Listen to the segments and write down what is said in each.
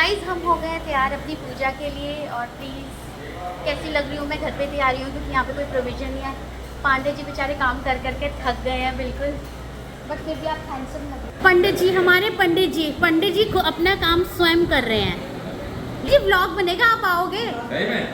Guys हम हो गए तैयार अपनी पूजा के लिए। और प्लीज़ कैसी लग रही हूँ मैं घर पे तैयार हूँ क्योंकि यहाँ पे कोई प्रोविज़न नहीं है। पांडे जी बेचारे काम कर करके थक गए हैं बिल्कुल, बट फिर भी आप हैंडसम लग रहे हैं। पंडित जी, हमारे पंडित जी को अपना काम स्वयं कर रहे हैं। जी व्लॉग बनेगा, आप आओगे?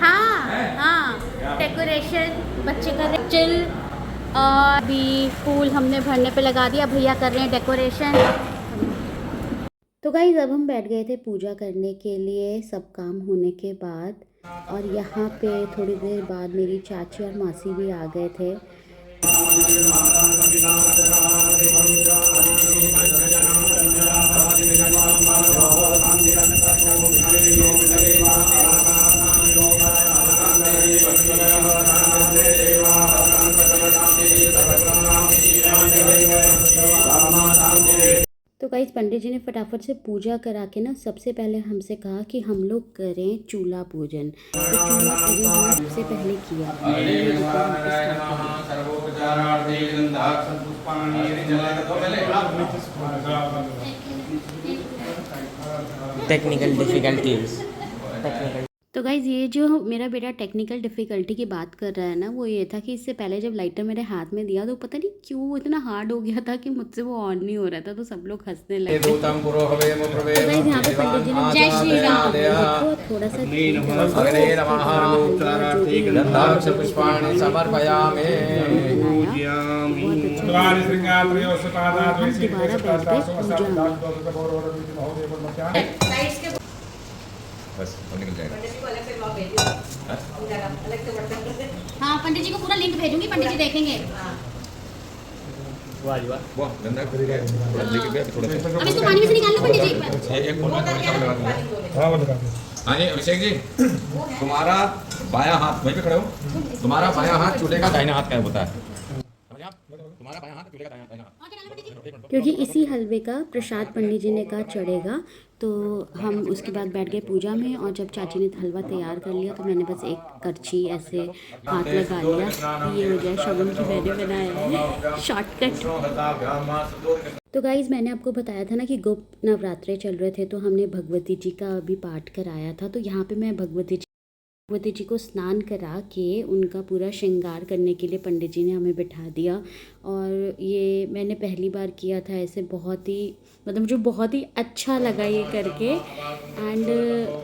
हाँ हाँ। डेकोरेशन बच्चे कर रहे चिल, और भी फूल हमने भरने पे लगा दिया, भैया कर रहे हैं डेकोरेशन। तो गाइस अब हम बैठ गए थे पूजा करने के लिए सब काम होने के बाद, और यहाँ पे थोड़ी देर बाद मेरी चाची और मासी भी आ गए थे। तो गाइस पंडित जी ने फटाफट से पूजा करा के ना सबसे पहले हमसे कहा कि हम लोग करें चूल्हा पूजन। तो चूल्हा पूजन हमने सबसे पहले किया था। Technical difficulties. तो गाइज़ ये जो मेरा बेटा टेक्निकल डिफ़िकल्टी की बात कर रहा है ना, वो ये था कि इससे पहले जब लाइटर मेरे हाथ में दिया तो पता नहीं क्यों इतना हार्ड हो गया था कि मुझसे वो ऑन नहीं हो रहा था, तो सब लोग हंसने लगे। तो गाइज़ यहाँ पे पंडित जी ने जय श्री राम देखो थोड़ा सा बस और निकल जाएगा। पंडित जी को अलग से ब्लॉग भेज दूंगा, अलग से व्हाट्सएप। हाँ पंडित जी को पूरा लिंक भेजूंगी, पंडित जी देखेंगे। वाह वाह, वो गंदा कर गया, थोड़ा लेके गया थोड़ा सा। अब इसको पानी में से निकाल लो पंडित जी। एक फोन में लगा दूंगा। हां वो लगा दो। हां जी अभिषेक जी, तुम्हारा बायां हाथ वहीं पे खड़े हो, तुम्हारा बायां हाथ चूल्हे का दाहिना हाथ क्या होता है? समझ आप? तुम्हारा बायां हाथ चूल्हे का दाहिना हाथ। क्योंकि इसी हलवे का प्रसाद पंडित जी ने कहा चढ़ेगा, तो हम उसके बाद बैठ गए पूजा में। और जब चाची ने हलवा तैयार कर लिया तो मैंने बस एक करछी ऐसे हाथ लगा लिया कि ये हो जाए शगुन की मैंने बनाया है शॉर्टकट। तो गाइज़ मैंने आपको बताया था ना कि गुप्त नवरात्रे चल रहे थे, तो हमने भगवती जी का भी पाठ कराया था। तो यहाँ पे मैं भगवती जी को स्नान करा के उनका पूरा श्रृंगार करने के लिए पंडित जी ने हमें बिठा दिया। और ये मैंने पहली बार किया था ऐसे, बहुत ही मतलब मुझे बहुत ही अच्छा लगा ये करके। एंड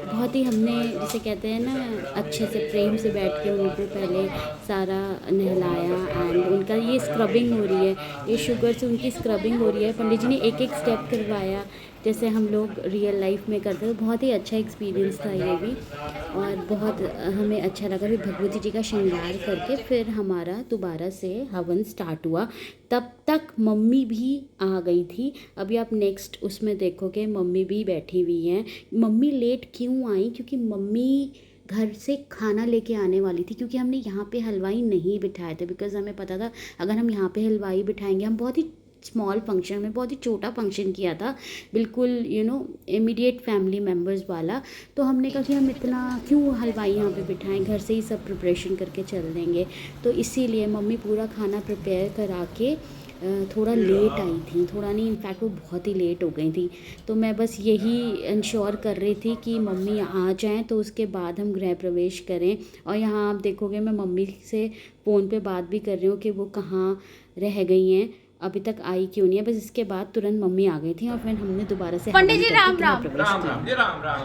बहुत ही हमने जिसे कहते हैं ना अच्छे से प्रेम से बैठ के उनको पहले सारा नहलाया। एंड उनका ये स्क्रबिंग हो रही है, ये शुगर से उनकी स्क्रबिंग हो रही है। पंडित जी ने एक एक स्टेप करवाया जैसे हम लोग रियल लाइफ में करते हैं। बहुत ही अच्छा एक्सपीरियंस था ये भी, और बहुत हमें अच्छा लगा। भी भगवती जी का श्रृंगार करके फिर हमारा दोबारा से हवन स्टार्ट हुआ। तब तक मम्मी भी आ गई थी। अभी आप नेक्स्ट उसमें देखोगे मम्मी भी बैठी हुई हैं। मम्मी लेट क्यों आई? क्योंकि मम्मी घर से खाना लेके आने वाली थी, क्योंकि हमने यहाँ पे हलवाई नहीं बिठाए थे। बिकॉज़ हमें पता था अगर हम यहाँ पे हलवाई बिठाएंगे, हम बहुत ही स्मॉल फंक्शन में बहुत ही छोटा फंक्शन किया था, बिल्कुल इमीडिएट फैमिली मेम्बर्स वाला। तो हमने कहा कि हम इतना क्यों हलवाई यहाँ पे बिठाएं, घर से ही सब प्रिपरेशन करके चल देंगे। तो इसीलिए मम्मी पूरा खाना प्रिपेयर करा के थोड़ा लेट आई थी, थोड़ा नहीं इनफैक्ट वो बहुत ही लेट हो गई थी। तो मैं बस यही इंश्योर कर रही थी कि मम्मी आ जाएं तो उसके बाद हम गृह प्रवेश करें। और यहाँ आप देखोगे मैं मम्मी से फ़ोन पे बात भी कर रही हूँ कि वो कहाँ रह गई हैं, अभी तक आई क्यों नहीं है। बस इसके बाद तुरंत मम्मी आ गई थी और फिर हमने दोबारा से पंडित जी राम राम राम राम जी, राम राम।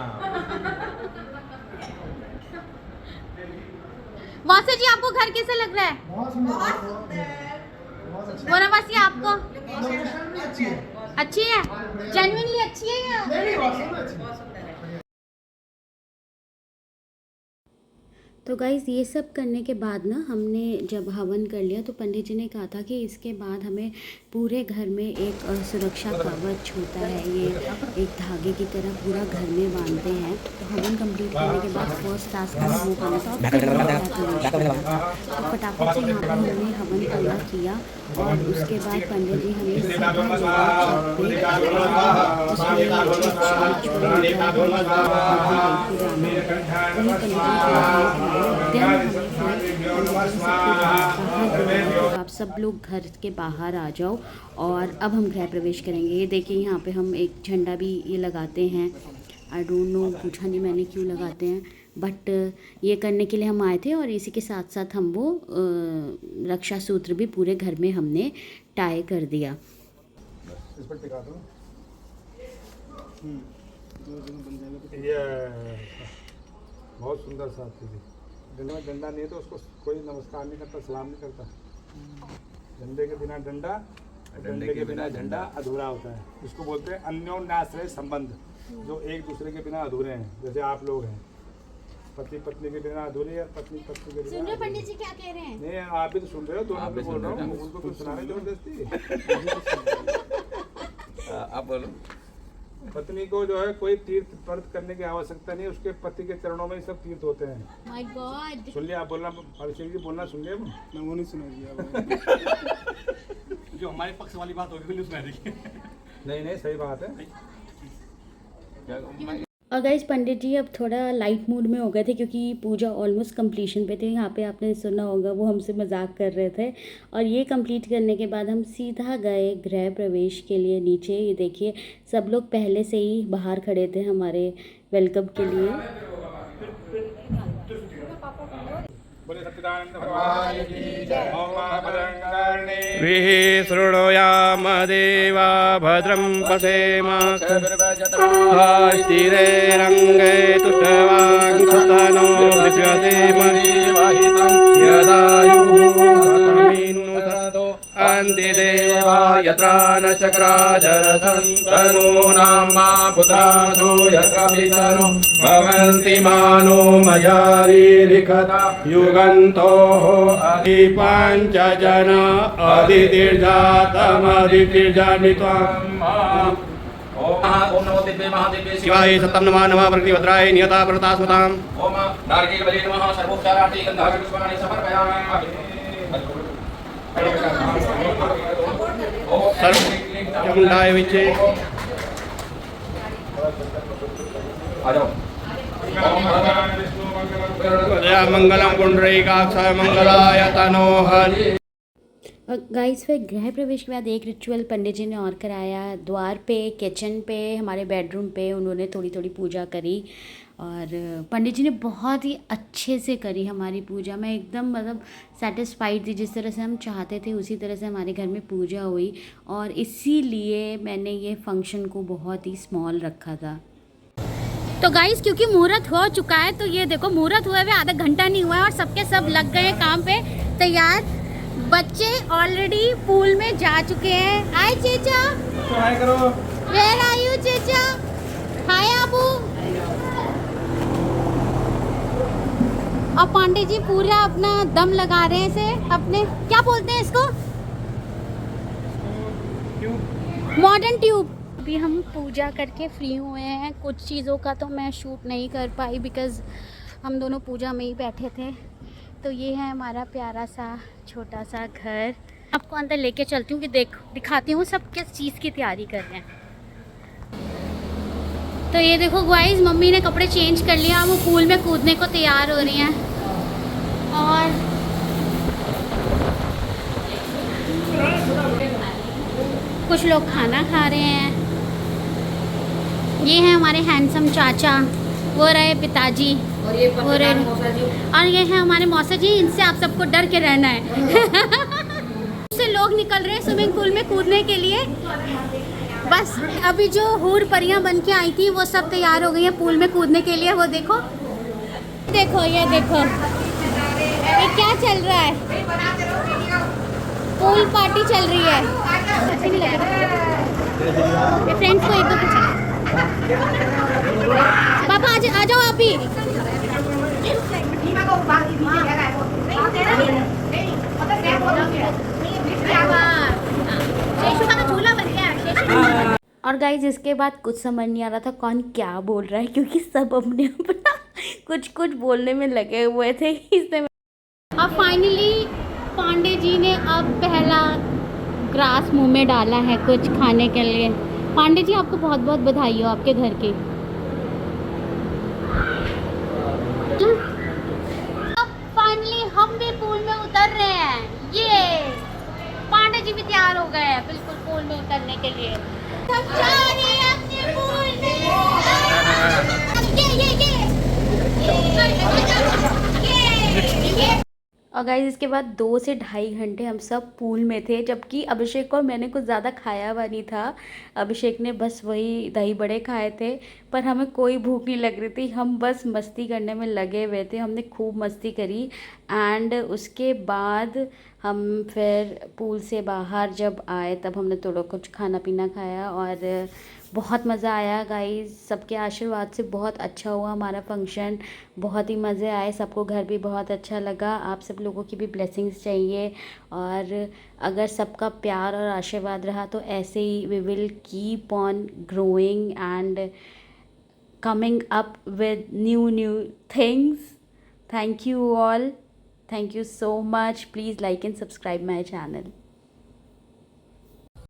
वासी जी आपको घर कैसे लग रहा है? वनवासी आपको अच्छी है? जेन्युइनली अच्छी है या? तो गाइज़ ये सब करने के बाद ना हमने जब हवन कर लिया तो पंडित जी ने कहा था कि इसके बाद हमें पूरे घर में एक सुरक्षा कवच होता है, ये एक धागे की तरह पूरा घर में बांधते हैं। तो हवन कंप्लीट करने के बाद फर्स्ट टास्क हमें वो करना था। तो फटाफट से यहाँ पर हमने हवन पूरा किया और उसके बाद पंडित जी हमें आप सब लोग घर के बाहर आ जाओ और अब हम गृह प्रवेश करेंगे। ये देखिए यहाँ पे हम एक झंडा भी ये लगाते हैं आई डोंट नो, पूछा नहीं मैंने क्यों लगाते हैं, बट ये करने के लिए हम आए थे। और इसी के साथ साथ हम वो रक्षा सूत्र भी पूरे घर में हमने टाई कर दिया। इस पर टिका दो। ये बहुत सुंदर सा डंडे में डंडा नहीं है तो उसको कोई नमस्कार नहीं करता, सलाम नहीं करता। डंडे के बिना डंडा, डंडे के बिना झंडा अधूरा होता है। इसको बोलते हैं अन्योन्याश्रय संबंध, जो एक दूसरे के बिना अधूरे हैं। जैसे आप लोग हैं, पति पत्नी के बिना अधूरी है, पत्नी पत्नी के बिना। सुन रहे पंडित जी क्या कह रहे हैं? नहीं, आप भी तो सुन रहे हो, दोनों भी बोल रहा हूँ, उनको कुछ सुनाने जबरदस्ती। आप बोलो। पत्नी को जो है कोई तीर्थ व्रत करने की आवश्यकता नहीं, उसके पति के चरणों में ही सब तीर्थ होते हैं। माय गॉड, सुन लिया? आप बोलना, अभिषेक जी बोलना सुन लिया? मैं वो नहीं सुना जो हमारे पक्ष वाली बात होगी नहीं सुना रही। नहीं सही बात है। और गाइस पंडित जी अब थोड़ा लाइट मूड में हो गए थे क्योंकि पूजा ऑलमोस्ट कंप्लीशन पे थे। यहाँ पे आपने सुना होगा वो हमसे मजाक कर रहे थे। और ये कंप्लीट करने के बाद हम सीधा गए गृह प्रवेश के लिए नीचे। ये देखिए सब लोग पहले से ही बाहर खड़े थे हमारे वेलकम के लिए। विशृणुयाम देवा भद्रं पश्येम स्थिरैरङ्गे तुष्टवांसतनो यदायुः अन्तिदेवा यत्र न चक्राजरसन्तनूनां मा पुत्रासो यत्र पितरो भवन्ति मानो मयारीरिकता युगन्तोः अधिपञ्चजन अधितिर्जातमधितिर्जनित्वम् शिवाय सप्तम नमः नमः प्रतिभद्राय नियता प्रतास्मताम् ओम नारकेल बलि नमः सर्वोपचारार्थी गंधाग्र पुष्पाणि समर्पयामि। सर्वचमुण्डाय विचे आ जाओ। मंगलम पुंडरीकाक्षाय मंगलाय तनोहरि। और गाइस फिर गृह प्रवेश के बाद एक रिचुअल पंडित जी ने और कराया। द्वार पे, किचन पे, हमारे बेडरूम पे उन्होंने थोड़ी थोड़ी पूजा करी। और पंडित जी ने बहुत ही अच्छे से करी हमारी पूजा। मैं एकदम मतलब सेटिस्फाइड थी, जिस तरह से हम चाहते थे उसी तरह से हमारे घर में पूजा हुई। और इसीलिए मैंने ये फंक्शन को बहुत ही स्मॉल रखा था। तो गाइस क्योंकि मुहूर्त हो चुका है, तो ये देखो मुहूर्त हुए हुए आधा घंटा नहीं हुआ है और सबके सब लग गए काम पे तैयार। बच्चे ऑलरेडी पूल में जा चुके हैं। हाय चेचा, हाय करो। वेयर आर यू चेचा? हाय आबू। और पांडे जी पूरा अपना दम लगा रहे हैं इसे अपने, क्या बोलते हैं इसको? Modern tube. अभी हम पूजा करके फ्री हुए हैं। कुछ चीज़ों का तो मैं शूट नहीं कर पाई बिकॉज़ हम दोनों पूजा में ही बैठे थे। तो ये है हमारा प्यारा सा छोटा सा घर। आपको अंदर लेके चलती हूँ कि दिखाती हूँ सब किस चीज़ की तैयारी कर रहे हैं। तो ये देखो गाइस, मम्मी ने कपड़े चेंज कर लिया, वो पूल में कूदने को तैयार हो रही हैं। और कुछ लोग खाना खा रहे हैं। ये हैं हमारे हैंडसम चाचा, वो रहे पिताजी, और ये हैं हमारे मौसा जी। इनसे आप सबको डर के रहना है। से लोग निकल रहे हैं स्विमिंग पूल में कूदने के लिए। बस अभी जो हूर परियां बन के आई थी वो सब तैयार हो गई हैं पूल में कूदने के लिए। वो देखो देखो, ये देखो ये क्या चल रहा है, पूल पार्टी चल रही है। फ्रेंड्स को एक दो पूछो। पापा आ जाओ आप ही। और गाइज इसके बाद कुछ समझ नहीं आ रहा था कौन क्या बोल रहा है, क्योंकि सब अपने अपना कुछ बोलने में लगे हुए थे। इसमें अब फाइनली पांडे जी ने अब पहला ग्रास मुंह में डाला है कुछ खाने के लिए। पांडे जी आपको बहुत बहुत बधाई हो आपके घर की। अब फाइनली हम भी पूल में उतर रहे हैं। ये पांडे जी भी तैयार हो गए हैं बिल्कुल पूल में उतरने के लिए। सब जा रहे हैं अपने पूल में। और गाइस इसके बाद 2 से ढाई घंटे हम सब पूल में थे, जबकि अभिषेक और मैंने कुछ ज़्यादा खाया हुआ नहीं था। अभिषेक ने बस वही दही बड़े खाए थे, पर हमें कोई भूख नहीं लग रही थी, हम बस मस्ती करने में लगे हुए थे। हमने खूब मस्ती करी एंड उसके बाद हम फिर पूल से बाहर जब आए तब हमने थोड़ा कुछ खाना पीना खाया और बहुत मज़ा आया गाइस। सबके आशीर्वाद से बहुत अच्छा हुआ हमारा फंक्शन, बहुत ही मज़े आए, सबको घर भी बहुत अच्छा लगा। आप सब लोगों की भी ब्लेसिंग्स चाहिए और अगर सबका प्यार और आशीर्वाद रहा तो ऐसे ही we will keep on growing and coming up with new things. Thank you all. Thank you so much. Please like and subscribe my channel.